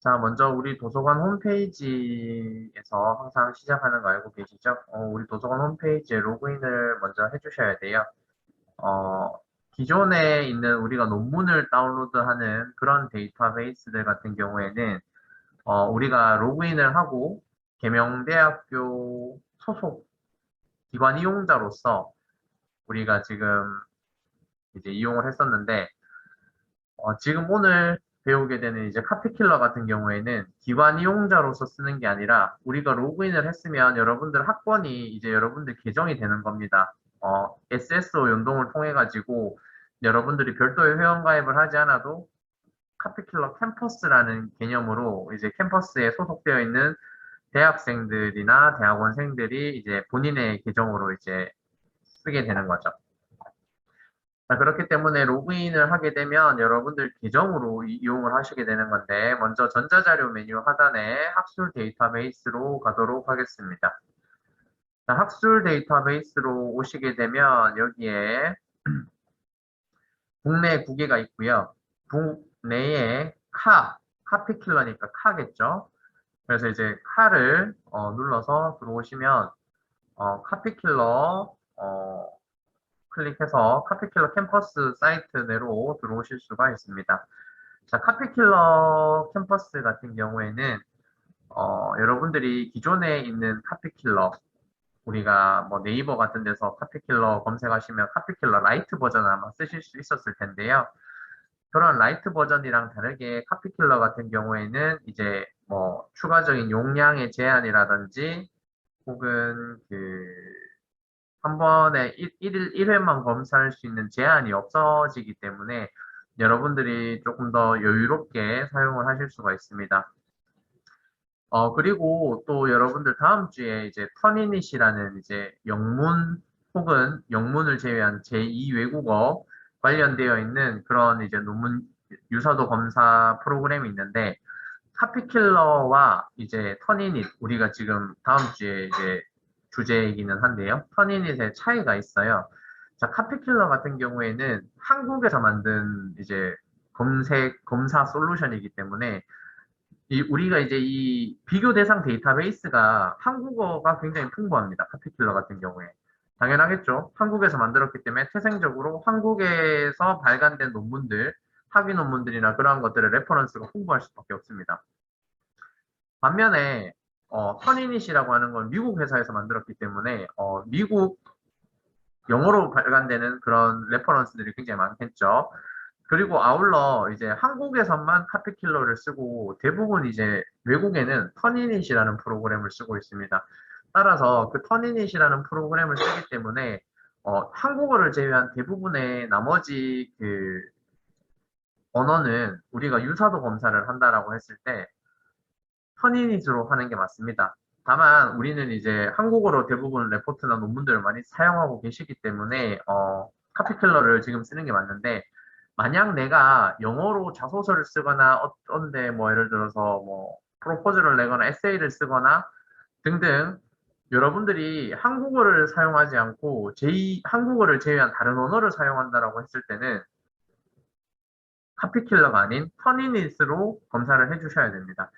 자, 먼저 우리 도서관 홈페이지에서 항상 시작하는 거 알고 계시죠? 우리 도서관 홈페이지에 로그인을 먼저 해주셔야 돼요. 어, 기존에 있는 우리가 논문을 다운로드하는 그런 데이터베이스들 같은 경우에는 우리가 로그인을 하고 계명대학교 소속 기관 이용자로서 우리가 지금 이제 이용을 했었는데 지금 오늘 배우게 되는 이제 카피킬러 같은 경우에는 기관 이용자로서 쓰는 게 아니라 우리가 로그인을 했으면 여러분들 학번이 이제 여러분들 계정이 되는 겁니다. SSO 연동을 통해 가지고 여러분들이 별도의 회원가입을 하지 않아도 카피킬러 캠퍼스라는 개념으로 이제 캠퍼스에 소속되어 있는 대학생들이나 대학원생들이 이제 본인의 계정으로 이제 쓰게 되는 거죠. 자, 그렇기 때문에 로그인을 하게 되면 여러분들 계정으로 이용을 하시게 되는 건데, 먼저 전자자료 메뉴 하단에 학술 데이터베이스로 가도록 하겠습니다. 자, 학술 데이터베이스로 오시게 되면 여기에 국내 9개가 있고요. 국내에 카피킬러니까 카겠죠. 그래서 이제 카를 눌러서 들어오시면 카피킬러 클릭해서 카피킬러 캠퍼스 사이트 내로 들어오실 수가 있습니다. 자, 카피킬러 캠퍼스 같은 경우에는 여러분들이 기존에 있는 카피킬러 우리가 뭐 네이버 같은 데서 카피킬러 검색하시면 카피킬러 라이트 버전 아마 쓰실 수 있었을 텐데요. 그런 라이트 버전이랑 다르게 카피킬러 같은 경우에는 이제 뭐 추가적인 용량의 제한이라든지 혹은 한 번에 일 회만 검사할 수 있는 제한이 없어지기 때문에 여러분들이 조금 더 여유롭게 사용을 하실 수가 있습니다. 그리고 또 여러분들 다음 주에 이제 터니닛이라는 이제 영문 혹은 영문을 제외한 제2 외국어 관련되어 있는 그런 이제 논문 유사도 검사 프로그램이 있는데 카피킬러와 이제 터니닛 우리가 지금 다음 주에 이제 주제이기는 한데요. 터니닛의 차이가 있어요. 자, 카피킬러 같은 경우에는 한국에서 만든 이제 검사 솔루션이기 때문에 우리가 이제 이 비교 대상 데이터베이스가 한국어가 굉장히 풍부합니다. 카피킬러 같은 경우에. 당연하겠죠. 한국에서 만들었기 때문에 태생적으로 한국에서 발간된 논문들, 학위 논문들이나 그러한 것들의 레퍼런스가 풍부할 수밖에 없습니다. 반면에 터니닛이라고 하는 건 미국 회사에서 만들었기 때문에 미국 영어로 발간되는 그런 레퍼런스들이 굉장히 많겠죠. 그리고 아울러 이제 한국에서만 카피킬러를 쓰고 대부분 이제 외국에는 터니닛이라는 프로그램을 쓰고 있습니다. 따라서 그 터니닛이라는 프로그램을 쓰기 때문에 한국어를 제외한 대부분의 나머지 언어는 우리가 유사도 검사를 한다라고 했을 때 터니닛으로 하는 게 맞습니다. 다만 우리는 이제 한국어로 대부분 레포트나 논문들을 많이 사용하고 계시기 때문에 카피킬러를 지금 쓰는 게 맞는데 만약 내가 영어로 자소서를 쓰거나 어떤데 뭐 예를 들어서 뭐 프로포즈를 내거나 에세이를 쓰거나 등등 여러분들이 한국어를 사용하지 않고 한국어를 제외한 다른 언어를 사용한다라고 했을 때는 카피킬러가 아닌 터니닛으로 검사를 해주셔야 됩니다.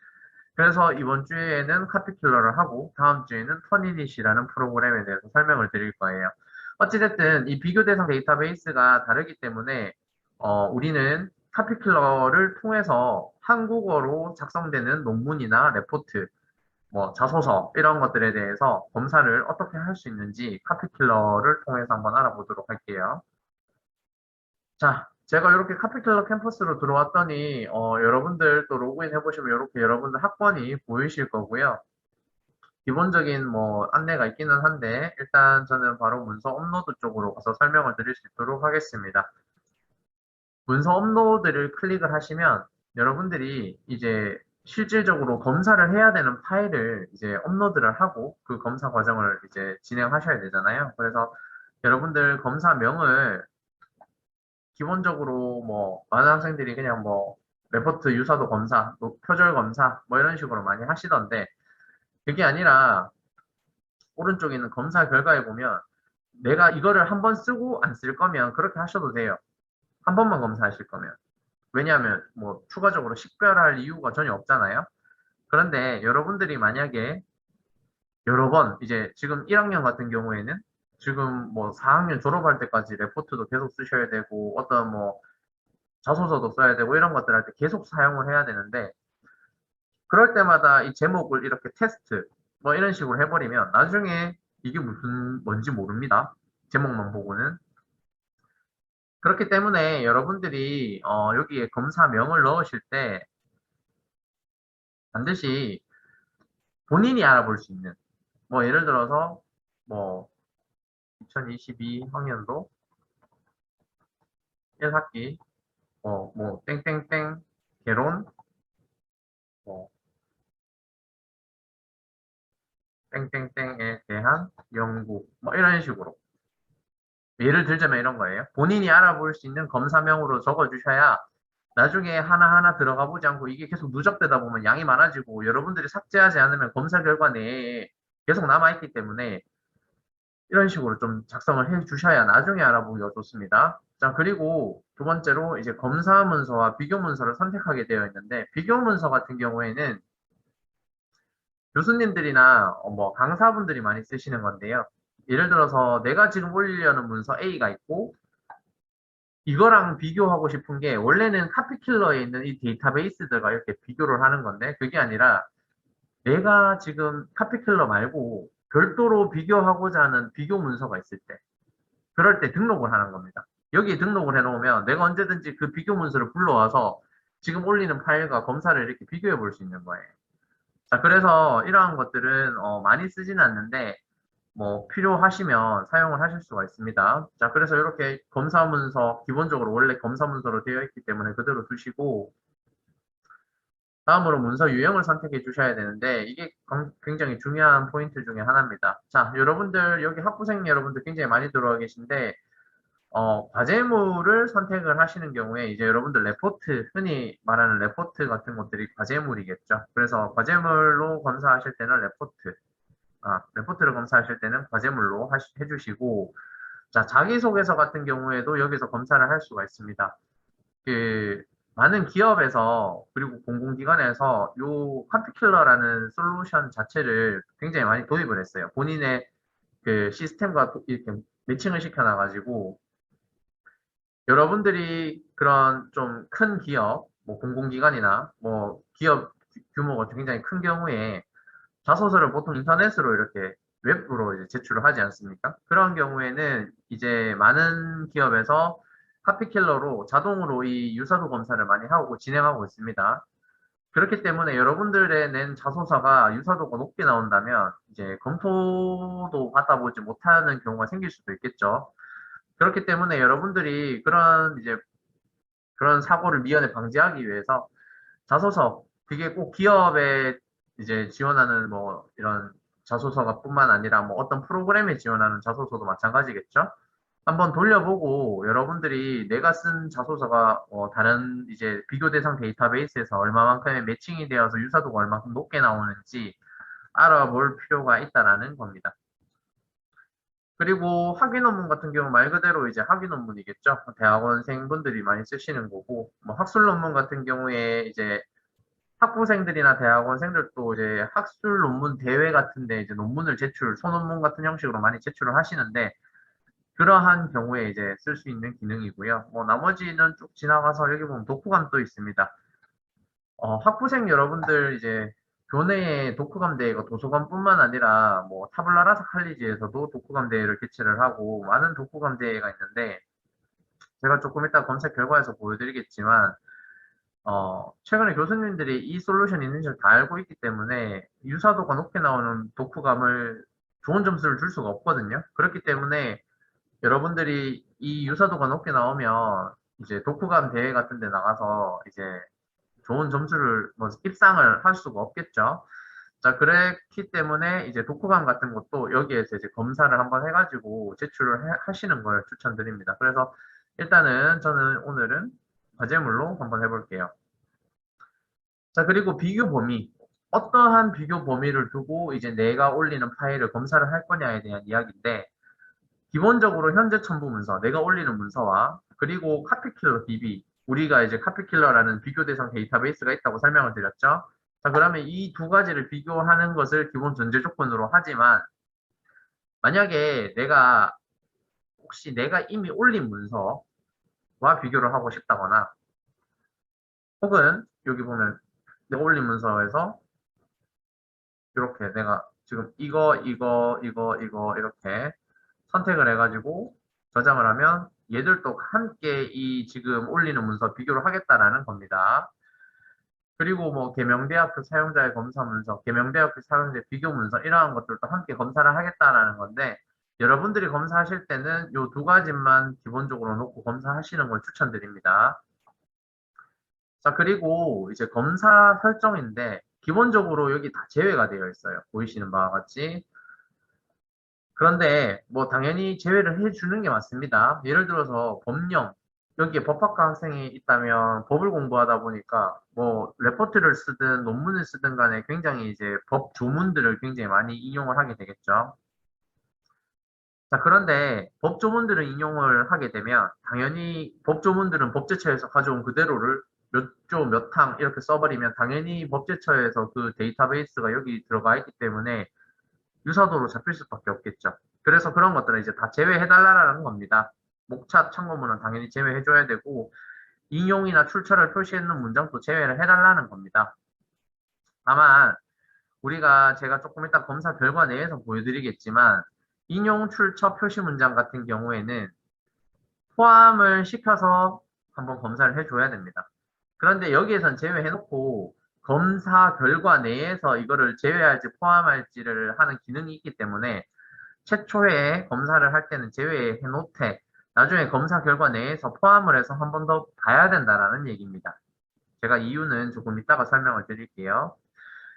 그래서 이번 주에는 카피킬러를 하고 다음 주에는 터니닛이라는 프로그램에 대해서 설명을 드릴 거예요. 어찌됐든 이 비교 대상 데이터베이스가 다르기 때문에 우리는 카피킬러를 통해서 한국어로 작성되는 논문이나 레포트, 뭐 자소서 이런 것들에 대해서 검사를 어떻게 할 수 있는지 카피킬러를 통해서 한번 알아보도록 할게요. 자, 제가 이렇게 카피킬러 캠퍼스로 들어왔더니 여러분들 또 로그인 해보시면 이렇게 여러분들 학번이 보이실 거고요. 기본적인 뭐 안내가 있기는 한데 일단 저는 바로 문서 업로드 쪽으로 가서 설명을 드릴 수 있도록 하겠습니다. 문서 업로드를 클릭을 하시면 여러분들이 이제 실질적으로 검사를 해야 되는 파일을 이제 업로드를 하고 그 검사 과정을 이제 진행하셔야 되잖아요. 그래서 여러분들 검사명을 기본적으로 뭐 많은 학생들이 그냥 뭐 레포트 유사도 검사, 뭐 표절 검사 뭐 이런 식으로 많이 하시던데 그게 아니라 오른쪽에 있는 검사 결과에 보면 내가 이거를 한 번 쓰고 안 쓸 거면 그렇게 하셔도 돼요. 한 번만 검사하실 거면. 왜냐하면 뭐 추가적으로 식별할 이유가 전혀 없잖아요. 그런데 여러분들이 만약에 여러 번 이제 지금 1학년 같은 경우에는 지금 뭐 4학년 졸업할 때까지 레포트도 계속 쓰셔야 되고 어떤 뭐 자소서도 써야 되고 이런 것들 할 때 계속 사용을 해야 되는데 그럴 때마다 이 제목을 이렇게 테스트 뭐 이런 식으로 해버리면 나중에 이게 무슨 뭔지 모릅니다. 제목만 보고는. 그렇기 때문에 여러분들이 여기에 검사명을 넣으실 때 반드시 본인이 알아볼 수 있는 뭐 예를 들어서 뭐 2022 학년도 1학기 뭐 땡땡땡 개론 뭐 땡땡땡에 대한 연구 뭐 이런 식으로 예를 들자면 이런 거예요. 본인이 알아볼 수 있는 검사명으로 적어주셔야 나중에 하나하나 들어가 보지 않고 이게 계속 누적되다 보면 양이 많아지고 여러분들이 삭제하지 않으면 검사 결과 내에 계속 남아있기 때문에 이런 식으로 좀 작성을 해 주셔야 나중에 알아보기가 좋습니다. 자, 그리고 두 번째로 이제 검사 문서와 비교 문서를 선택하게 되어 있는데 비교 문서 같은 경우에는 교수님들이나 뭐 강사분들이 많이 쓰시는 건데요. 예를 들어서 내가 지금 올리려는 문서 A가 있고 이거랑 비교하고 싶은 게 원래는 카피킬러에 있는 이 데이터베이스들과 이렇게 비교를 하는 건데 그게 아니라 내가 지금 카피킬러 말고 별도로 비교하고자 하는 비교 문서가 있을 때 그럴 때 등록을 하는 겁니다. 여기에 등록을 해놓으면 내가 언제든지 그 비교 문서를 불러와서 지금 올리는 파일과 검사를 이렇게 비교해 볼 수 있는 거예요. 자, 그래서 이러한 것들은 많이 쓰지는 않는데 뭐 필요하시면 사용을 하실 수가 있습니다. 자, 그래서 이렇게 검사 문서, 기본적으로 원래 검사 문서로 되어 있기 때문에 그대로 두시고 다음으로 문서 유형을 선택해 주셔야 되는데 이게 굉장히 중요한 포인트 중에 하나입니다. 자, 여러분들 여기 학부생 여러분들 굉장히 많이 들어와 계신데 과제물을 선택을 하시는 경우에 이제 여러분들 레포트, 흔히 말하는 레포트 같은 것들이 과제물이겠죠. 그래서 과제물로 검사하실 때는 레포트를 검사하실 때는 과제물로 해주시고, 자, 자기소개서 같은 경우에도 여기서 검사를 할 수가 있습니다. 그, 많은 기업에서, 그리고 공공기관에서 요 카피큘러라는 솔루션 자체를 굉장히 많이 도입을 했어요. 본인의 그 시스템과 이렇게 매칭을 시켜놔가지고, 여러분들이 그런 좀 큰 기업, 뭐 공공기관이나 뭐 기업 규모가 굉장히 큰 경우에 자소서를 보통 인터넷으로 이렇게 웹으로 이제 제출을 하지 않습니까? 그런 경우에는 이제 많은 기업에서 카피킬러로 자동으로 이 유사도 검사를 많이 하고 진행하고 있습니다. 그렇기 때문에 여러분들의 낸 자소서가 유사도가 높게 나온다면 이제 검토도 받아보지 못하는 경우가 생길 수도 있겠죠. 그렇기 때문에 여러분들이 그런 이제 그런 사고를 미연에 방지하기 위해서 자소서, 그게 꼭 기업에 이제 지원하는 뭐 이런 자소서가 뿐만 아니라 뭐 어떤 프로그램에 지원하는 자소서도 마찬가지겠죠? 한번 돌려보고 여러분들이 내가 쓴 자소서가 다른 이제 비교 대상 데이터베이스에서 얼마만큼의 매칭이 되어서 유사도가 얼마큼 높게 나오는지 알아볼 필요가 있다라는 겁니다. 그리고 학위 논문 같은 경우 말 그대로 이제 학위 논문이겠죠. 대학원생분들이 많이 쓰시는 거고, 뭐 학술 논문 같은 경우에 이제 학부생들이나 대학원생들도 이제 학술 논문 대회 같은데 이제 논문을 소논문 같은 형식으로 많이 제출을 하시는데, 그러한 경우에 이제 쓸 수 있는 기능이고요. 뭐 나머지는 쭉 지나가서 여기 보면 독후감도 있습니다. 학부생 여러분들 이제 교내에 독후감 대회가 도서관뿐만 아니라 뭐 타블라라사 칼리지에서도 독후감 대회를 개최를 하고 많은 독후감 대회가 있는데 제가 조금 이따 검색 결과에서 보여드리겠지만 최근에 교수님들이 이 솔루션이 있는지를 다 알고 있기 때문에 유사도가 높게 나오는 독후감을 좋은 점수를 줄 수가 없거든요. 그렇기 때문에 여러분들이 이 유사도가 높게 나오면 이제 독후감 대회 같은 데 나가서 이제 좋은 점수를 뭐 입상을 할 수가 없겠죠. 자, 그렇기 때문에 이제 독후감 같은 것도 여기에서 이제 검사를 한번 해가지고 제출을 하시는 걸 추천드립니다. 그래서 일단은 저는 오늘은 과제물로 한번 해볼게요. 자, 그리고 비교 범위. 어떠한 비교 범위를 두고 이제 내가 올리는 파일을 검사를 할 거냐에 대한 이야기인데, 기본적으로 현재 첨부 문서, 내가 올리는 문서와 그리고 카피킬러 DB 우리가 이제 카피킬러라는 비교 대상 데이터베이스가 있다고 설명을 드렸죠. 자, 그러면 이 두 가지를 비교하는 것을 기본 전제 조건으로 하지만 만약에 혹시 내가 이미 올린 문서와 비교를 하고 싶다거나 혹은 여기 보면 내가 올린 문서에서 이렇게 내가 지금 이거 이렇게 선택을 해가지고 저장을 하면 얘들도 함께 이 지금 올리는 문서 비교를 하겠다라는 겁니다. 그리고 뭐 계명대학교 사용자의 검사 문서, 계명대학교 사용자의 비교 문서 이러한 것들도 함께 검사를 하겠다라는 건데 여러분들이 검사하실 때는 이 두 가지만 기본적으로 놓고 검사하시는 걸 추천드립니다. 자, 그리고 이제 검사 설정인데 기본적으로 여기 다 제외가 되어 있어요. 보이시는 바와 같이. 그런데 뭐 당연히 제외를 해주는 게 맞습니다. 예를 들어서 법령, 여기에 법학과 학생이 있다면 법을 공부하다 보니까 뭐 레포트를 쓰든 논문을 쓰든 간에 굉장히 이제 법 조문들을 굉장히 많이 인용을 하게 되겠죠. 자, 그런데 법 조문들을 인용을 하게 되면 당연히 법 조문들은 법제처에서 가져온 그대로를 몇 조, 몇 항 이렇게 써버리면 당연히 법제처에서 그 데이터베이스가 여기 들어가 있기 때문에 유사도로 잡힐 수밖에 없겠죠. 그래서 그런 것들은 이제 다 제외해달라는 겁니다. 목차 참고문은 당연히 제외해줘야 되고 인용이나 출처를 표시했는 문장도 제외를 해달라는 겁니다. 다만 제가 조금 이따 검사 결과 내에서 보여드리겠지만 인용, 출처, 표시 문장 같은 경우에는 포함을 시켜서 한번 검사를 해줘야 됩니다. 그런데 여기에선 제외해놓고 검사 결과 내에서 이거를 제외할지 포함할지를 하는 기능이 있기 때문에 최초에 검사를 할 때는 제외해 놓되 나중에 검사 결과 내에서 포함을 해서 한 번 더 봐야 된다라는 얘기입니다. 제가 이유는 조금 이따가 설명을 드릴게요.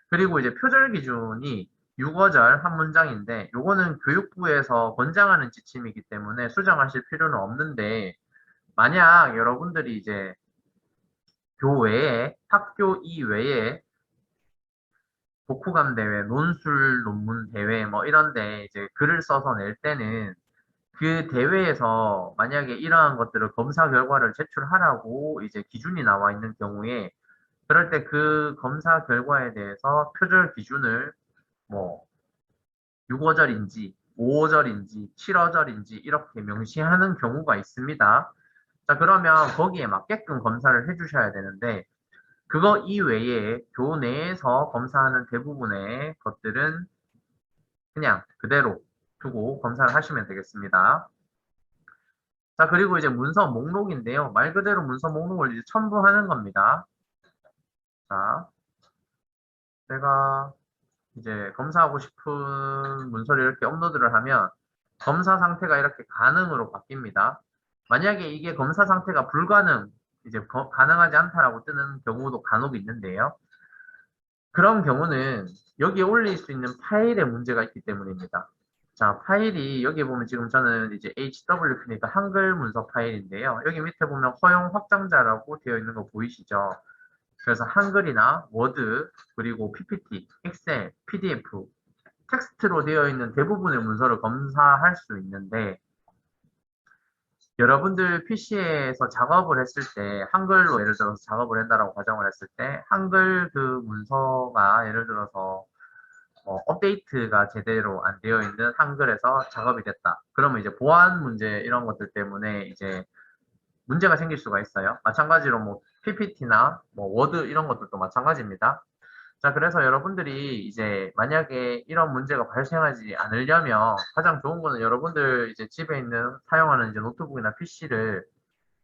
그리고 이제 표절 기준이 6어절 한 문장인데 요거는 교육부에서 권장하는 지침이기 때문에 수정하실 필요는 없는데 만약 여러분들이 이제 교외에 학교 이외에 독후감 대회, 논술 논문 대회 뭐 이런데 이제 글을 써서 낼 때는 그 대회에서 만약에 이러한 것들을 검사 결과를 제출하라고 이제 기준이 나와 있는 경우에 그럴 때 그 검사 결과에 대해서 표절 기준을 뭐 6어절인지 5어절인지 7어절인지 이렇게 명시하는 경우가 있습니다. 자, 그러면 거기에 맞게끔 검사를 해주셔야 되는데 그거 이외에 교내에서 검사하는 대부분의 것들은 그냥 그대로 두고 검사를 하시면 되겠습니다. 자, 그리고 이제 문서 목록인데요. 말 그대로 문서 목록을 이제 첨부하는 겁니다. 자, 제가 이제 검사하고 싶은 문서를 이렇게 업로드를 하면 검사 상태가 이렇게 가능으로 바뀝니다. 만약에 이게 검사 상태가 불가능, 이제 가능하지 않다라고 뜨는 경우도 간혹 있는데요. 그런 경우는 여기에 올릴 수 있는 파일에 문제가 있기 때문입니다. 자, 파일이 여기 보면 지금 저는 이제 HWP니까 한글 문서 파일인데요. 여기 밑에 보면 허용 확장자라고 되어 있는 거 보이시죠? 그래서 한글이나 워드, 그리고 PPT, 엑셀, PDF, 텍스트로 되어 있는 대부분의 문서를 검사할 수 있는데 여러분들 PC에서 작업을 했을 때 한글로 예를 들어서 작업을 한다라고 가정을 했을 때 한글 그 문서가 예를 들어서 업데이트가 제대로 안 되어 있는 한글에서 작업이 됐다. 그러면 이제 보안 문제 이런 것들 때문에 이제 문제가 생길 수가 있어요. 마찬가지로 뭐 PPT나 뭐 워드 이런 것들도 마찬가지입니다. 자, 그래서 여러분들이 이제 만약에 이런 문제가 발생하지 않으려면 가장 좋은 거는 여러분들 이제 집에 있는 사용하는 이제 노트북이나 PC를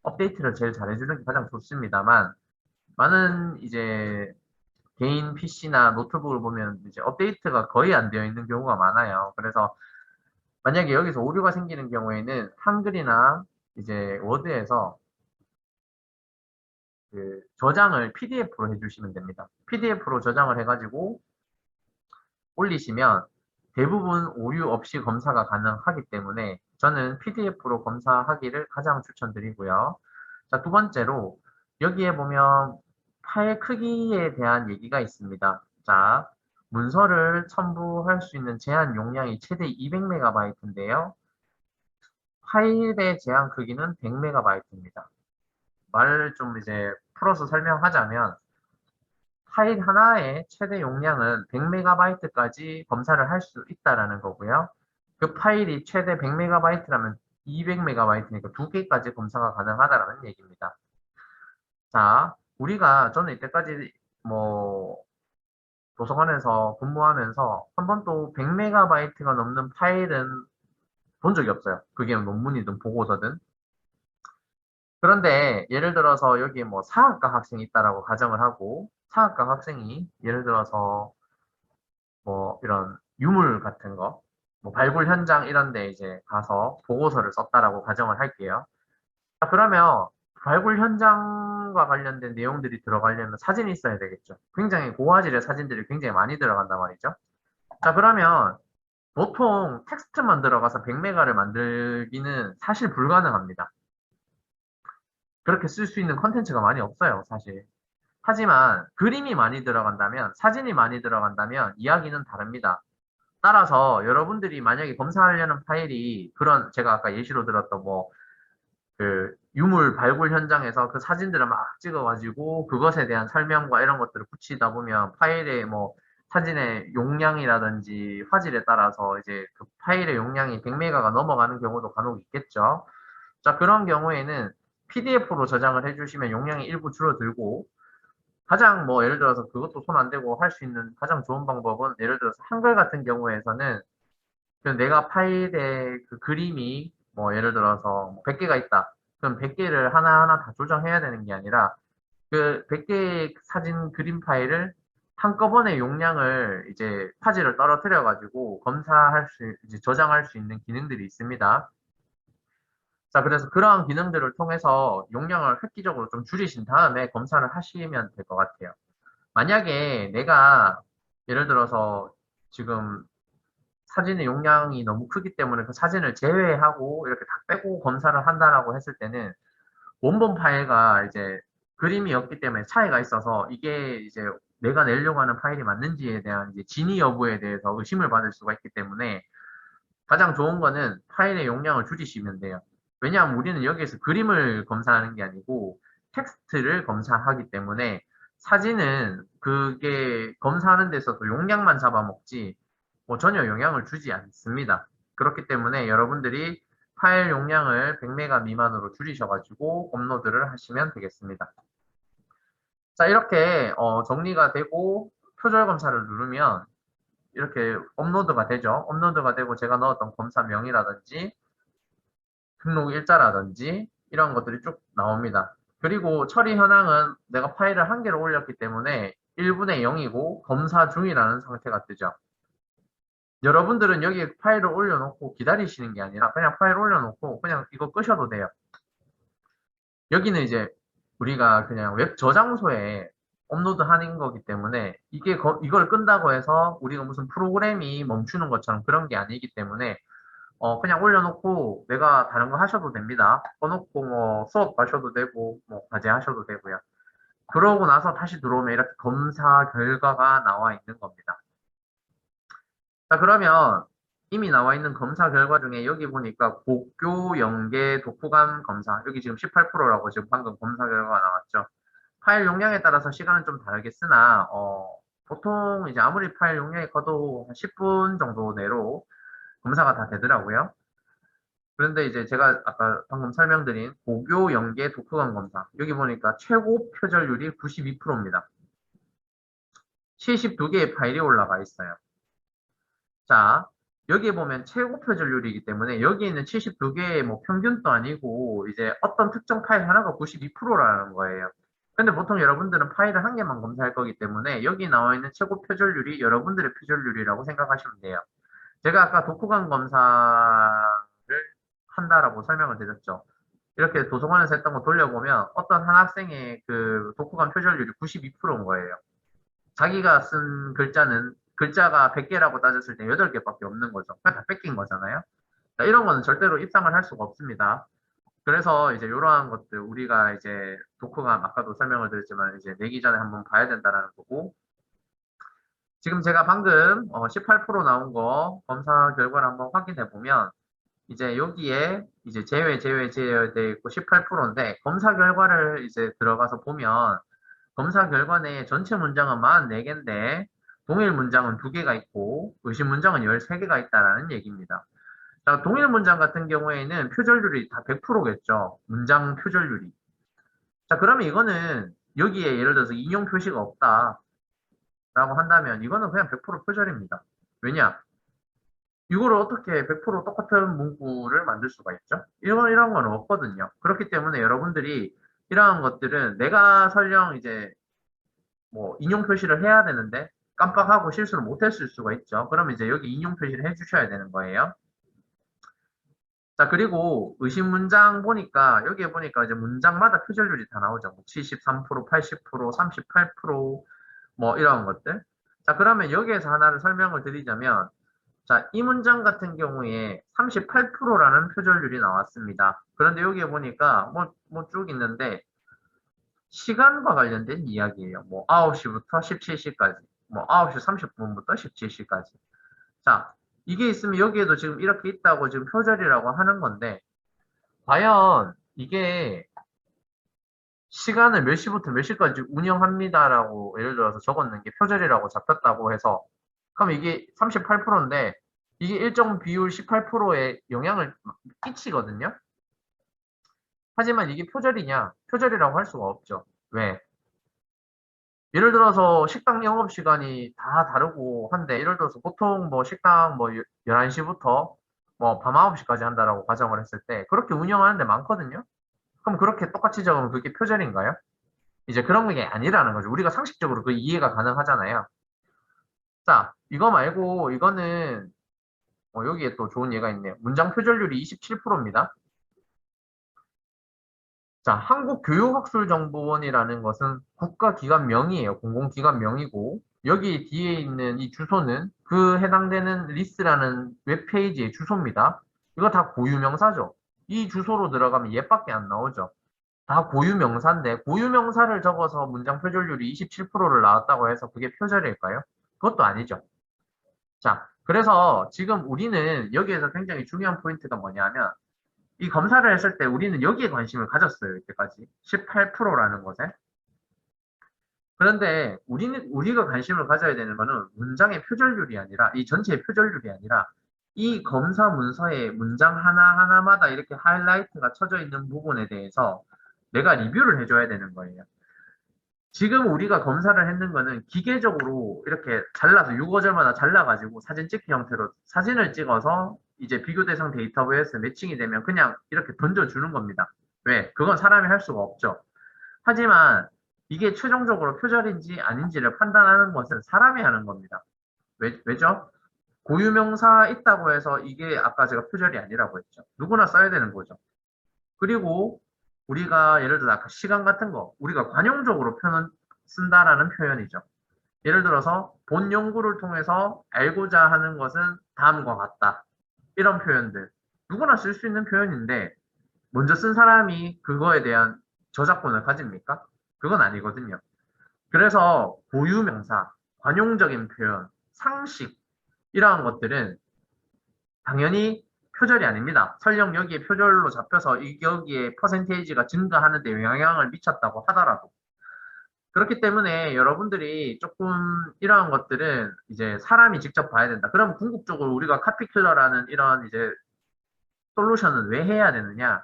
업데이트를 제일 잘해주는 게 가장 좋습니다만 많은 이제 개인 PC나 노트북을 보면 이제 업데이트가 거의 안 되어 있는 경우가 많아요. 그래서 만약에 여기서 오류가 생기는 경우에는 한글이나 이제 워드에서 그 저장을 PDF로 해주시면 됩니다. PDF로 저장을 해가지고 올리시면 대부분 오류 없이 검사가 가능하기 때문에 저는 PDF로 검사하기를 가장 추천드리고요. 자, 두 번째로 여기에 보면 파일 크기에 대한 얘기가 있습니다. 자, 문서를 첨부할 수 있는 제한 용량이 최대 200MB인데요. 파일의 제한 크기는 100MB입니다. 말을 좀 이제 풀어서 설명하자면 파일 하나의 최대 용량은 100MB까지 검사를 할 수 있다라는 거고요. 그 파일이 최대 100MB라면 200MB니까 두 개까지 검사가 가능하다라는 얘기입니다. 자, 저는 이때까지 뭐 도서관에서 근무하면서 한 번도 100MB가 넘는 파일은 본 적이 없어요. 그게 논문이든 보고서든. 그런데 예를 들어서 여기 뭐 사학과 학생이 있다라고 가정을 하고 사학과 학생이 예를 들어서 뭐 이런 유물 같은 거, 뭐 발굴 현장 이런 데 이제 가서 보고서를 썼다라고 가정을 할게요. 자, 그러면 발굴 현장과 관련된 내용들이 들어가려면 사진이 있어야 되겠죠. 굉장히 고화질의 사진들이 굉장히 많이 들어간단 말이죠. 자, 그러면 보통 텍스트만 들어가서 100메가를 만들기는 사실 불가능합니다. 그렇게 쓸 수 있는 컨텐츠가 많이 없어요, 사실. 하지만 그림이 많이 들어간다면, 사진이 많이 들어간다면 이야기는 다릅니다. 따라서 여러분들이 만약에 검사하려는 파일이 그런 제가 아까 예시로 들었던 뭐 그 유물 발굴 현장에서 그 사진들을 막 찍어가지고 그것에 대한 설명과 이런 것들을 붙이다 보면 파일의 뭐 사진의 용량이라든지 화질에 따라서 이제 그 파일의 용량이 100메가가 넘어가는 경우도 간혹 있겠죠. 자, 그런 경우에는 PDF로 저장을 해주시면 용량이 일부 줄어들고 가장 뭐 예를 들어서 그것도 손 안 대고 할 수 있는 가장 좋은 방법은 예를 들어서 한글 같은 경우에서는 그럼 내가 파일에 그 그림이 뭐 예를 들어서 100개가 있다. 그럼 100개를 하나하나 다 조정해야 되는 게 아니라 그 100개의 사진 그림 파일을 한꺼번에 용량을 이제 파지를 떨어뜨려 가지고 검사할 수 이제 저장할 수 있는 기능들이 있습니다. 자, 그래서 그러한 기능들을 통해서 용량을 획기적으로 좀 줄이신 다음에 검사를 하시면 될 것 같아요. 만약에 내가 예를 들어서 지금 사진의 용량이 너무 크기 때문에 그 사진을 제외하고 이렇게 다 빼고 검사를 한다라고 했을 때는 원본 파일과 이제 그림이 없기 때문에 차이가 있어서 이게 이제 내가 내려고 하는 파일이 맞는지에 대한 이제 진위 여부에 대해서 의심을 받을 수가 있기 때문에 가장 좋은 거는 파일의 용량을 줄이시면 돼요. 왜냐하면 우리는 여기에서 그림을 검사하는 게 아니고 텍스트를 검사하기 때문에 사진은 그게 검사하는 데 있어서 용량만 잡아먹지 뭐 전혀 영향을 주지 않습니다. 그렇기 때문에 여러분들이 파일 용량을 100메가 미만으로 줄이셔가지고 업로드를 하시면 되겠습니다. 자, 이렇게 정리가 되고 표절 검사를 누르면 이렇게 업로드가 되죠. 업로드가 되고 제가 넣었던 검사명이라든지 등록 일자라든지 이런 것들이 쭉 나옵니다. 그리고 처리 현황은 내가 파일을 한 개로 올렸기 때문에 1분의 0이고 검사 중이라는 상태가 뜨죠. 여러분들은 여기 파일을 올려놓고 기다리시는 게 아니라 그냥 파일 올려놓고 그냥 이거 끄셔도 돼요. 여기는 이제 우리가 그냥 웹 저장소에 업로드하는 거기 때문에 이걸 끈다고 해서 우리가 무슨 프로그램이 멈추는 것처럼 그런 게 아니기 때문에 그냥 올려놓고 내가 다른 거 하셔도 됩니다. 꺼놓고 뭐 수업 가셔도 되고 뭐 과제 하셔도 되고요. 그러고 나서 다시 들어오면 이렇게 검사 결과가 나와 있는 겁니다. 자, 그러면 이미 나와 있는 검사 결과 중에 여기 보니까 고교 연계 독후감 검사 여기 지금 18%라고 지금 방금 검사 결과가 나왔죠. 파일 용량에 따라서 시간은 좀 다르겠으나 보통 이제 아무리 파일 용량이 커도 한 10분 정도 내로 검사가 다 되더라고요. 그런데 이제 제가 아까 방금 설명드린 고교 연계 독후감 검사 여기 보니까 최고 표절률이 92%입니다. 72개의 파일이 올라가 있어요. 자, 여기에 보면 최고 표절률이기 때문에 여기 있는 72개의 뭐 평균도 아니고 이제 어떤 특정 파일 하나가 92%라는 거예요. 근데 보통 여러분들은 파일을 한 개만 검사할 거기 때문에 여기 나와 있는 최고 표절률이 여러분들의 표절률이라고 생각하시면 돼요. 제가 아까 독후감 검사를 한다라고 설명을 드렸죠. 이렇게 도서관에서 했던 거 돌려보면 어떤 한 학생의 그 독후감 표절률이 92%인 거예요. 자기가 쓴 글자가 100개라고 따졌을 때 8개밖에 없는 거죠. 그냥 다 뺏긴 거잖아요. 자, 이런 거는 절대로 입상을 할 수가 없습니다. 그래서 이제 이러한 것들 우리가 이제 독후감 아까도 설명을 드렸지만 이제 내기 전에 한번 봐야 된다라는 거고 지금 제가 방금 18% 나온 거 검사 결과를 한번 확인해 보면 이제 여기에 이제 제외돼 있고 18%인데 검사 결과를 이제 들어가서 보면 검사 결과 내에 전체 문장은 44개인데 동일 문장은 2개가 있고 의심 문장은 13개가 있다라는 얘기입니다. 자, 동일 문장 같은 경우에는 표절률이 다 100%겠죠. 문장 표절률이. 자, 그러면 이거는 여기에 예를 들어서 인용 표시가 없다라고 한다면 이거는 그냥 100% 표절입니다. 왜냐? 이거를 어떻게 100% 똑같은 문구를 만들 수가 있죠? 이런 건 없거든요. 그렇기 때문에 여러분들이 이러한 것들은 내가 설령 이제 뭐 인용 표시를 해야 되는데 깜빡하고 실수를 못 했을 수가 있죠. 그러면 이제 여기 인용 표시를 해주셔야 되는 거예요. 자, 그리고 의심 문장 보니까 여기에 보니까 이제 문장마다 표절률이 다 나오죠. 뭐 73%, 80%, 38%뭐 이런 것들. 자, 그러면 여기에서 하나를 설명을 드리자면 자, 이 문장 같은 경우에 38%라는 표절률이 나왔습니다. 그런데 여기에 보니까 뭐 쭉 있는데 시간과 관련된 이야기예요. 뭐 9시부터 17시까지, 뭐 9시 30분부터 17시까지. 자, 이게 있으면 여기에도 지금 이렇게 있다고 지금 표절이라고 하는 건데 과연 이게 시간을 몇 시부터 몇 시까지 운영합니다라고 예를 들어서 적었는 게 표절이라고 잡혔다고 해서 그럼 이게 38%인데 이게 일정 비율 18%의 영향을 끼치거든요. 하지만 이게 표절이냐? 표절이라고 할 수가 없죠. 왜? 예를 들어서 식당 영업시간이 다 다르고 한데 예를 들어서 보통 뭐 식당 뭐 11시부터 뭐 밤 9시까지 한다라고 가정을 했을 때 그렇게 운영하는 데 많거든요. 그럼 그렇게 똑같이 적으면 그게 표절인가요? 이제 그런 게 아니라는 거죠. 우리가 상식적으로 그 이해가 가능하잖아요. 자, 이거 말고 이거는 여기에 또 좋은 예가 있네요. 문장 표절률이 27%입니다. 자, 한국교육학술정보원이라는 것은 국가기관명이에요. 공공기관명이고 여기 뒤에 있는 이 주소는 그 해당되는 리스라는 웹페이지의 주소입니다. 이거 다 고유명사죠. 이 주소로 들어가면 얘밖에 안 나오죠. 다 고유명사인데 고유명사를 적어서 문장 표절률이 27%를 나왔다고 해서 그게 표절일까요? 그것도 아니죠. 자, 그래서 지금 우리는 여기에서 굉장히 중요한 포인트가 뭐냐면 이 검사를 했을 때 우리는 여기에 관심을 가졌어요. 이때까지. 18%라는 것에. 그런데 우리가 관심을 가져야 되는 거는 문장의 표절률이 아니라 이 전체의 표절률이 아니라 이 검사 문서의 문장 하나하나마다 이렇게 하이라이트가 쳐져 있는 부분에 대해서 내가 리뷰를 해줘야 되는 거예요. 지금 우리가 검사를 했는 거는 기계적으로 이렇게 잘라서 6어절마다 잘라가지고 사진 찍기 형태로 사진을 찍어서 이제 비교 대상 데이터베이스에 매칭이 되면 그냥 이렇게 던져주는 겁니다. 왜? 그건 사람이 할 수가 없죠. 하지만 이게 최종적으로 표절인지 아닌지를 판단하는 것은 사람이 하는 겁니다. 왜죠? 고유명사 있다고 해서 이게 아까 제가 표절이 아니라고 했죠. 누구나 써야 되는 거죠. 그리고 우리가 예를 들어 아까 시간 같은 거 우리가 관용적으로 쓴다라는 표현이죠. 예를 들어서 본 연구를 통해서 알고자 하는 것은 다음과 같다. 이런 표현들 누구나 쓸 수 있는 표현인데 먼저 쓴 사람이 그거에 대한 저작권을 가집니까? 그건 아니거든요. 그래서 고유명사, 관용적인 표현, 상식 이러한 것들은 당연히 표절이 아닙니다. 설령 여기에 표절로 잡혀서 여기에 퍼센테이지가 증가하는 데 영향을 미쳤다고 하더라도 그렇기 때문에 여러분들이 조금 이러한 것들은 이제 사람이 직접 봐야 된다. 그럼 궁극적으로 우리가 카피킬러라는 이런 이제 솔루션은 왜 해야 되느냐?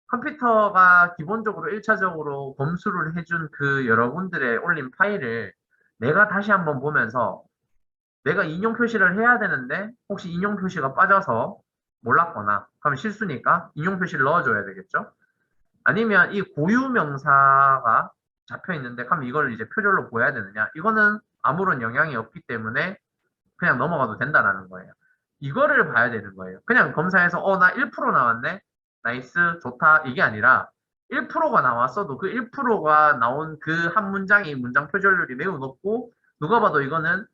컴퓨터가 기본적으로 1차적으로 검수를 해준 그 여러분들의 올린 파일을 내가 다시 한번 보면서 내가 인용 표시를 해야 되는데 혹시 인용 표시가 빠져서 몰랐거나 그럼 실수니까 인용 표시를 넣어줘야 되겠죠. 아니면 이 고유 명사가 잡혀 있는데 그럼 이걸 이제 표절로 보여야 되느냐 이거는 아무런 영향이 없기 때문에 그냥 넘어가도 된다라는 거예요. 이거를 봐야 되는 거예요. 그냥 검사에서 나 1% 나왔네 나이스 좋다 이게 아니라 1%가 나왔어도 그 1%가 나온 그 한 문장이 문장 표절률이 매우 높고 누가 봐도 이거는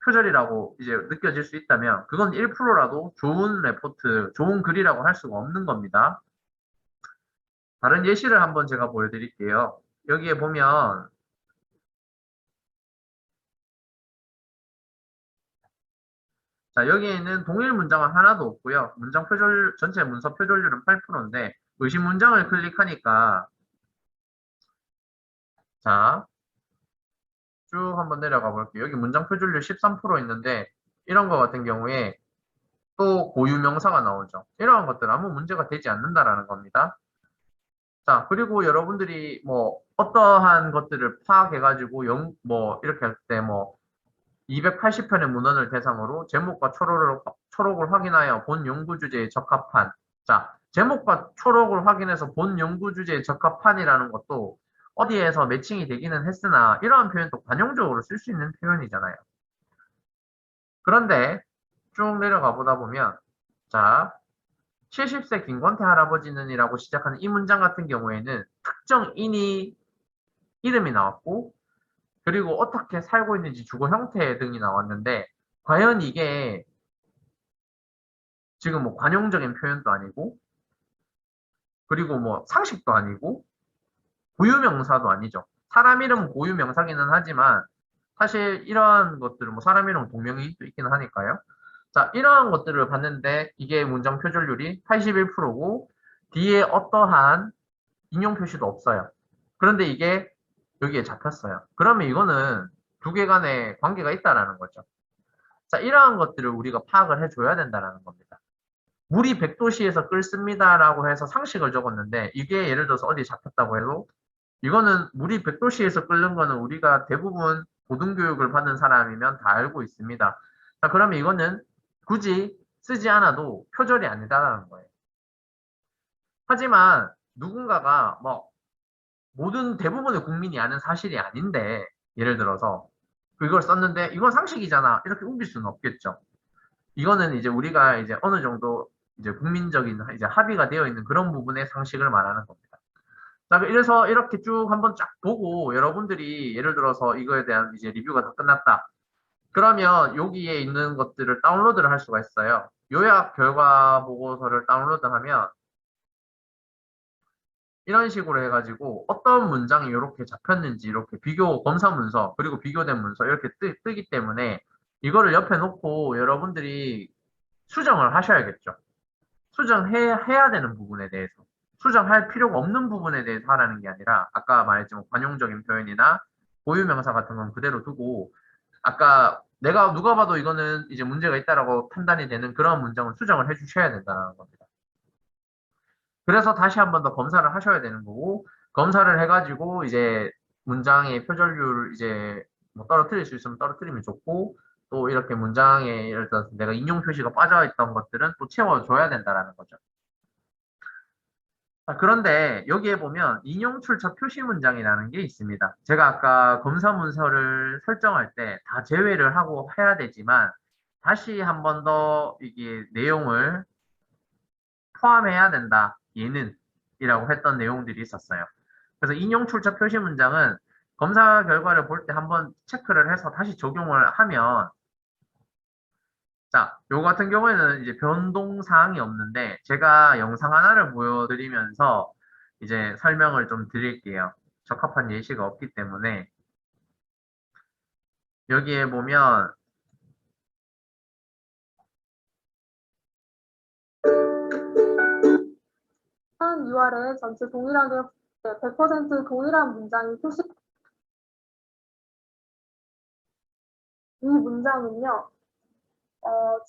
표절이라고 이제 느껴질 수 있다면 그건 1%라도 좋은 레포트, 좋은 글이라고 할 수가 없는 겁니다. 다른 예시를 한번 제가 보여드릴게요. 여기에 보면 자, 여기에는 동일 문장은 하나도 없고요. 문장 표절, 전체 문서 표절률은 8%인데, 의심 문장을 클릭하니까, 자, 쭉 한번 내려가 볼게요. 여기 문장 표절률 13% 있는데, 이런 거 같은 경우에 또 고유 명사가 나오죠. 이러한 것들 아무 문제가 되지 않는다라는 겁니다. 자, 그리고 여러분들이 뭐 어떠한 것들을 파악해가지고 뭐 이렇게 할 때 뭐 280편의 문헌을 대상으로 제목과 초록을 확인하여 본 연구 주제에 적합한. 자, 제목과 초록을 확인해서 본 연구 주제에 적합한이라는 것도 어디에서 매칭이 되기는 했으나 이러한 표현도 관용적으로 쓸 수 있는 표현이잖아요. 그런데 쭉 내려가 보다 보면 자, 70세 김건태 할아버지는이라고 시작하는 이 문장 같은 경우에는 특정인이 이름이 나왔고 그리고 어떻게 살고 있는지 주거 형태 등이 나왔는데 과연 이게 지금 뭐 관용적인 표현도 아니고 그리고 뭐 상식도 아니고 고유명사도 아니죠. 사람 이름은 고유명사기는 하지만 사실 이러한 것들은 뭐 사람 이름 동명이인도 있기는 하니까요. 자, 이러한 것들을 봤는데 이게 문장 표절률이 81%고 뒤에 어떠한 인용 표시도 없어요. 그런데 이게 여기에 잡혔어요. 그러면 이거는 두 개 간에 관계가 있다라는 거죠. 자, 이러한 것들을 우리가 파악을 해줘야 된다는 겁니다. 물이 100도씨에서 끓습니다라고 해서 상식을 적었는데 이게 예를 들어서 어디에 잡혔다고 해도 이거는 물이 100도씨에서 끓는 거는 우리가 대부분 고등교육을 받는 사람이면 다 알고 있습니다. 자, 그러면 이거는 굳이 쓰지 않아도 표절이 아니다라는 거예요. 하지만 누군가가 뭐 모든 대부분의 국민이 아는 사실이 아닌데 예를 들어서 그걸 썼는데 이건 상식이잖아 이렇게 우길 수는 없겠죠. 이거는 이제 우리가 이제 어느 정도 이제 국민적인 이제 합의가 되어 있는 그런 부분의 상식을 말하는 겁니다. 자, 이래서 이렇게 쭉 한번 쫙 보고 여러분들이 예를 들어서 이거에 대한 이제 리뷰가 다 끝났다. 그러면 여기에 있는 것들을 다운로드를 할 수가 있어요. 요약 결과 보고서를 다운로드하면 이런 식으로 해가지고 어떤 문장이 이렇게 잡혔는지 이렇게 비교 검사 문서 그리고 비교된 문서 이렇게 뜨기 때문에 이거를 옆에 놓고 여러분들이 수정을 하셔야겠죠. 수정해야 되는 부분에 대해서 수정할 필요가 없는 부분에 대해서 하라는 게 아니라 아까 말했지만 관용적인 표현이나 고유명사 같은 건 그대로 두고 아까 내가 누가 봐도 이거는 이제 문제가 있다라고 판단이 되는 그런 문장은 수정을 해주셔야 된다는 겁니다. 그래서 다시 한 번 더 검사를 하셔야 되는 거고 검사를 해가지고 이제 문장의 표절률 이제 뭐 떨어뜨릴 수 있으면 떨어뜨리면 좋고 또 이렇게 문장에 예를 들어서 내가 인용 표시가 빠져있던 것들은 또 채워줘야 된다라는 거죠. 자, 그런데 여기에 보면 인용 출처 표시 문장이라는 게 있습니다. 제가 아까 검사 문서를 설정할 때 다 제외를 하고 해야 되지만 다시 한 번 더 이게 내용을 포함해야 된다. 얘는 이라고 했던 내용들이 있었어요. 그래서 인용 출처 표시 문장은 검사 결과를 볼 때 한번 체크를 해서 다시 적용을 하면 자, 요 같은 경우에는 이제 변동 사항이 없는데 제가 영상 하나를 보여드리면서 이제 설명을 좀 드릴게요. 적합한 예시가 없기 때문에 여기에 보면 6월에 전체 동일하게 100% 동일한 문장이 표시. 이 문장은요,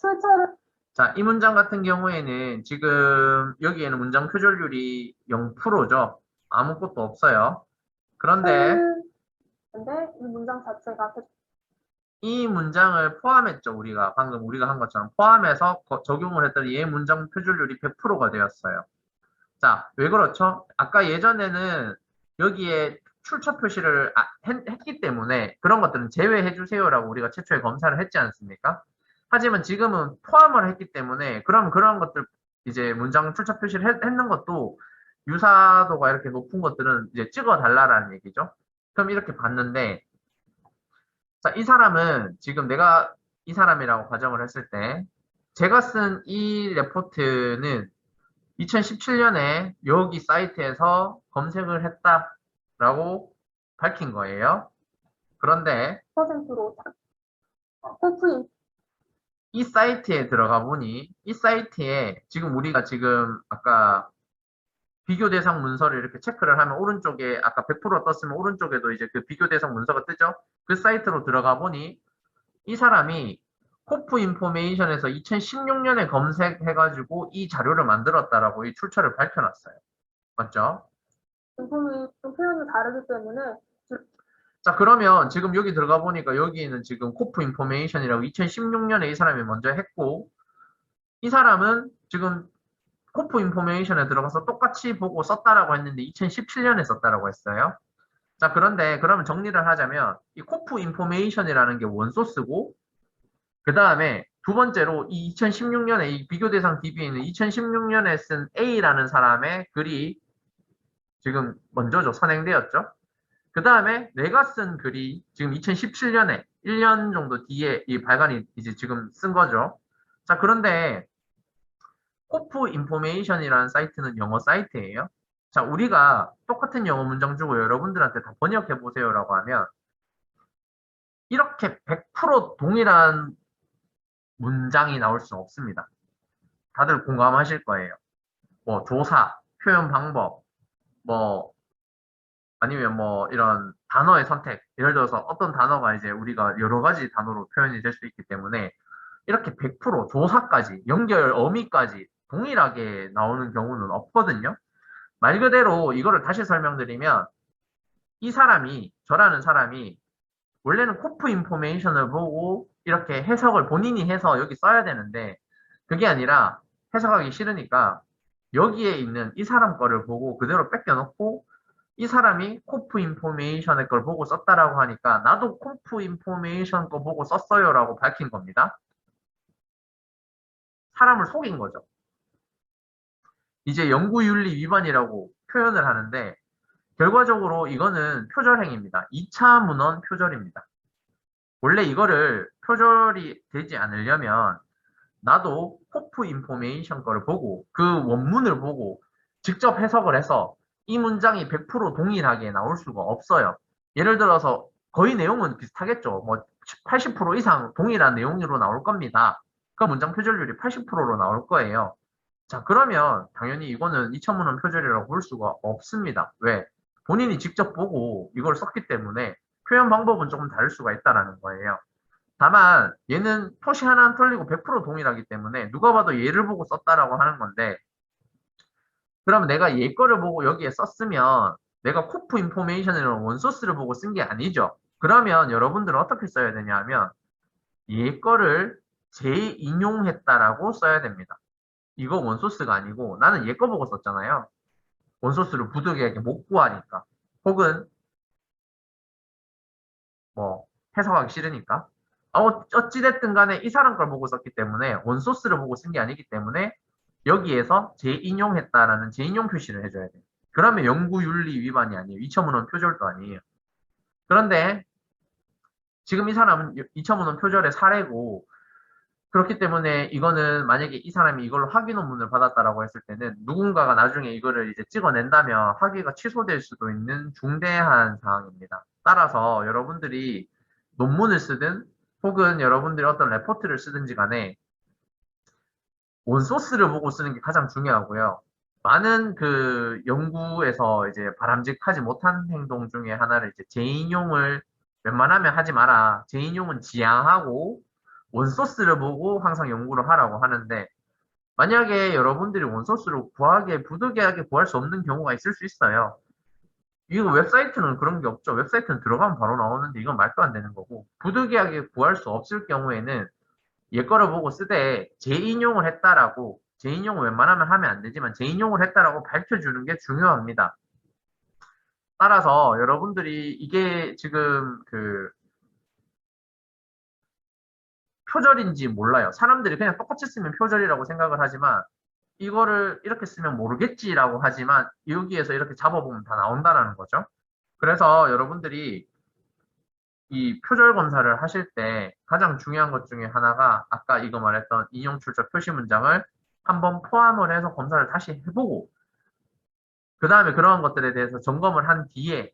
출처를. 자, 이 문장 같은 경우에는 지금 여기에는 문장 표절률이 0%죠. 아무것도 없어요. 그런데 근데 이 문장 자체가 이 문장을 포함했죠. 우리가 방금 우리가 한 것처럼 포함해서 적용을 했더니 얘 문장 표절률이 100%가 되었어요. 자, 왜 그렇죠? 아까 예전에는 여기에 출처 표시를 했기 때문에 그런 것들은 제외해 주세요라고 우리가 최초에 검사를 했지 않습니까? 하지만 지금은 포함을 했기 때문에 그럼 그런 것들 이제 문장 출처 표시를 했는 것도 유사도가 이렇게 높은 것들은 이제 찍어 달라라는 얘기죠. 그럼 이렇게 봤는데 자, 이 사람은 지금 내가 이 사람이라고 가정을 했을 때 제가 쓴 이 레포트는 2017년에 여기 사이트에서 검색을 했다라고 밝힌 거예요. 그런데 100%로 코프인 이 사이트에 들어가 보니 이 사이트에 지금 우리가 지금 아까 비교 대상 문서를 이렇게 체크를 하면 오른쪽에 아까 100% 떴으면 오른쪽에도 이제 그 비교 대상 문서가 뜨죠. 그 사이트로 들어가 보니 이 사람이 코프 인포메이션에서 2016년에 검색해가지고 이 자료를 만들었다라고 이 출처를 밝혀놨어요. 맞죠? 인폼이 좀 표현이 다르기 때문에 자, 그러면 지금 여기 들어가 보니까 여기는 지금 코프 인포메이션이라고 2016년에 이 사람이 먼저 했고, 이 사람은 지금 코프 인포메이션에 들어가서 똑같이 보고 썼다라고 했는데 2017년에 썼다라고 했어요. 자, 그런데 그러면 정리를 하자면 이 코프 인포메이션이라는 게 원소스고, 그 다음에 두 번째로 이 2016년에 이 비교 대상 DB에는 2016년에 쓴 A라는 사람의 글이 지금 먼저죠. 선행되었죠. 그 다음에 내가 쓴 글이 지금 2017년에 1년 정도 뒤에 이 발간이 이제 지금 쓴 거죠. 자, 그런데 코프 인포메이션이라는 사이트는 영어 사이트예요. 자, 우리가 똑같은 영어 문장 주고 여러분들한테 다 번역해 보세요라고 하면 이렇게 100% 동일한 문장이 나올 수는 없습니다. 다들 공감하실 거예요. 뭐 조사, 표현 방법, 뭐 아니면 뭐 이런 단어의 선택, 예를 들어서 어떤 단어가 이제 우리가 여러 가지 단어로 표현이 될 수 있기 때문에 이렇게 100% 조사까지, 연결 어미까지 동일하게 나오는 경우는 없거든요. 말 그대로 이거를 다시 설명드리면 이 사람이, 저라는 사람이 원래는 코프 인포메이션을 보고 이렇게 해석을 본인이 해서 여기 써야 되는데 그게 아니라 해석하기 싫으니까 여기에 있는 이 사람 거를 보고 그대로 뺏겨놓고 이 사람이 코프 인포메이션의 걸 보고 썼다라고 하니까 나도 코프 인포메이션 거 보고 썼어요라고 밝힌 겁니다. 사람을 속인 거죠. 이제 연구윤리 위반이라고 표현을 하는데 결과적으로 이거는 표절행위입니다. 2차 문헌 표절입니다. 원래 이거를 표절이 되지 않으려면 나도 코프 인포메이션 거를 보고 그 원문을 보고 직접 해석을 해서 이 문장이 100% 동일하게 나올 수가 없어요. 예를 들어서 거의 내용은 비슷하겠죠. 뭐 80% 이상 동일한 내용으로 나올 겁니다. 그 문장 표절률이 80%로 나올 거예요. 자, 그러면 당연히 이거는 2차문헌 표절이라고 볼 수가 없습니다. 왜? 본인이 직접 보고 이걸 썼기 때문에 표현 방법은 조금 다를 수가 있다라는 거예요. 다만 얘는 표시 하나 안 틀리고 100% 동일하기 때문에 누가 봐도 얘를 보고 썼다라고 하는 건데 그러면 내가 얘 거를 보고 여기에 썼으면 내가 코프 인포메이션이라는 원소스를 보고 쓴 게 아니죠. 그러면 여러분들은 어떻게 써야 되냐 하면 얘 거를 재인용했다라고 써야 됩니다. 이거 원소스가 아니고 나는 얘 거 보고 썼잖아요. 원소스를 부득이하게 못 구하니까 혹은 뭐 해석하기 싫으니까 어찌됐든 간에 이 사람 걸 보고 썼기 때문에 원소스를 보고 쓴 게 아니기 때문에 여기에서 재인용했다라는 재인용 표시를 해줘야 돼요. 그러면 연구윤리 위반이 아니에요. 이첨문헌 표절도 아니에요. 그런데 지금 이 사람은 이첨문헌 표절의 사례고 그렇기 때문에 이거는 만약에 이 사람이 이걸로 학위 논문을 받았다라고 했을 때는 누군가가 나중에 이거를 이제 찍어낸다면 학위가 취소될 수도 있는 중대한 사항입니다. 따라서 여러분들이 논문을 쓰든 혹은 여러분들이 어떤 레포트를 쓰든지 간에 원소스를 보고 쓰는 게 가장 중요하고요. 많은 그 연구에서 이제 바람직하지 못한 행동 중에 하나를 이제 재인용을 웬만하면 하지 마라. 재인용은 지양하고 원소스를 보고 항상 연구를 하라고 하는데 만약에 여러분들이 원소스를 구하기에 부득이하게 구할 수 없는 경우가 있을 수 있어요. 이거 웹사이트는 그런 게 없죠. 웹사이트는 들어가면 바로 나오는데 이건 말도 안 되는 거고 부득이하게 구할 수 없을 경우에는 얘 거를 보고 쓰되 재인용을 했다라고 재인용을 웬만하면 하면 안 되지만 재인용을 했다라고 밝혀주는 게 중요합니다. 따라서 여러분들이 이게 지금 그 표절인지 몰라요. 사람들이 그냥 똑같이 쓰면 표절이라고 생각을 하지만 이거를 이렇게 쓰면 모르겠지라고 하지만 여기에서 이렇게 잡아보면 다 나온다는 거죠. 그래서 여러분들이 이 표절 검사를 하실 때 가장 중요한 것 중에 하나가 아까 이거 말했던 인용 출처 표시 문장을 한번 포함을 해서 검사를 다시 해보고 그 다음에 그러한 것들에 대해서 점검을 한 뒤에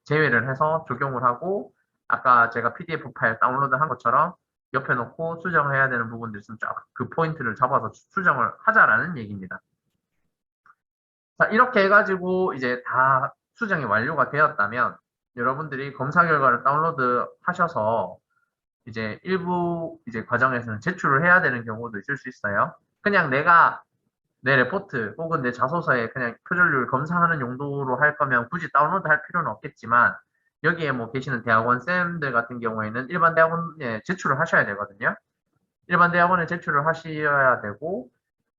제외를 해서 적용을 하고 아까 제가 PDF 파일 다운로드 한 것처럼 옆에 놓고 수정해야 되는 부분들 있으면 쫙 그 포인트를 잡아서 수정을 하자라는 얘기입니다. 자, 이렇게 해가지고 이제 다 수정이 완료가 되었다면 여러분들이 검사 결과를 다운로드 하셔서 이제 일부 이제 과정에서는 제출을 해야 되는 경우도 있을 수 있어요. 그냥 내가 내 레포트 혹은 내 자소서에 그냥 표절률 검사하는 용도로 할 거면 굳이 다운로드 할 필요는 없겠지만 여기에 뭐 계시는 대학원 쌤들 같은 경우에는 일반 대학원에 제출을 하셔야 되거든요. 일반 대학원에 제출을 하셔야 되고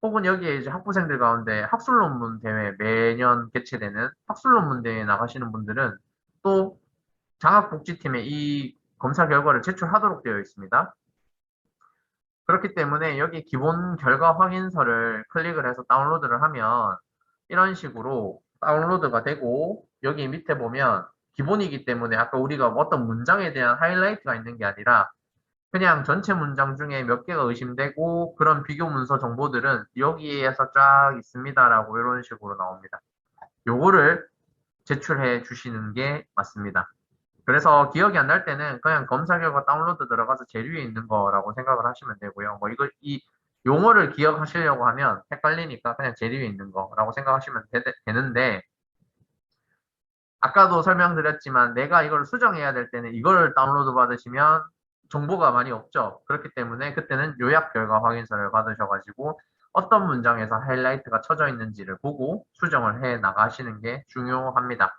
혹은 여기에 이제 학부생들 가운데 학술논문 대회 매년 개최되는 학술논문 대회에 나가시는 분들은 또 장학복지팀에 이 검사 결과를 제출하도록 되어 있습니다. 그렇기 때문에 여기 기본 결과 확인서를 클릭을 해서 다운로드를 하면 이런 식으로 다운로드가 되고 여기 밑에 보면 기본이기 때문에 아까 우리가 어떤 문장에 대한 하이라이트가 있는 게 아니라 그냥 전체 문장 중에 몇 개가 의심되고 그런 비교 문서 정보들은 여기에서 쫙 있습니다라고 이런 식으로 나옵니다. 요거를 제출해 주시는 게 맞습니다. 그래서 기억이 안 날 때는 그냥 검사 결과 다운로드 들어가서 제일 위에 있는 거라고 생각을 하시면 되고요. 뭐 이거 이 용어를 기억하시려고 하면 헷갈리니까 그냥 제일 위에 있는 거라고 생각하시면 되는데 아까도 설명드렸지만 내가 이걸 수정해야 될 때는 이걸 다운로드 받으시면 정보가 많이 없죠. 그렇기 때문에 그때는 요약 결과 확인서를 받으셔가지고 어떤 문장에서 하이라이트가 쳐져 있는지를 보고 수정을 해 나가시는 게 중요합니다.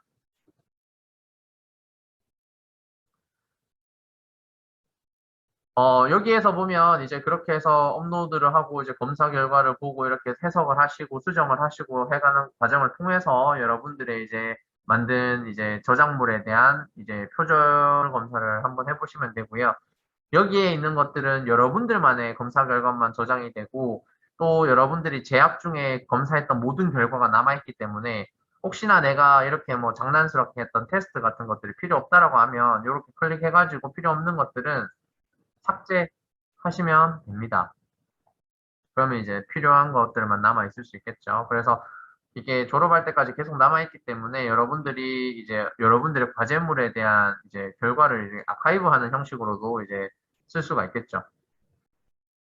여기에서 보면 이제 그렇게 해서 업로드를 하고 이제 검사 결과를 보고 이렇게 해석을 하시고 수정을 하시고 해가는 과정을 통해서 여러분들의 이제 만든 이제 저작물에 대한 이제 표절 검사를 한번 해보시면 되고요. 여기에 있는 것들은 여러분들만의 검사 결과만 저장이 되고 또 여러분들이 재학 중에 검사했던 모든 결과가 남아있기 때문에 혹시나 내가 이렇게 뭐 장난스럽게 했던 테스트 같은 것들이 필요 없다라고 하면 이렇게 클릭해가지고 필요 없는 것들은 삭제하시면 됩니다. 그러면 이제 필요한 것들만 남아 있을 수 있겠죠. 그래서 이게 졸업할 때까지 계속 남아 있기 때문에 여러분들이 이제 여러분들의 과제물에 대한 이제 결과를 이제 아카이브하는 형식으로도 이제 쓸 수가 있겠죠.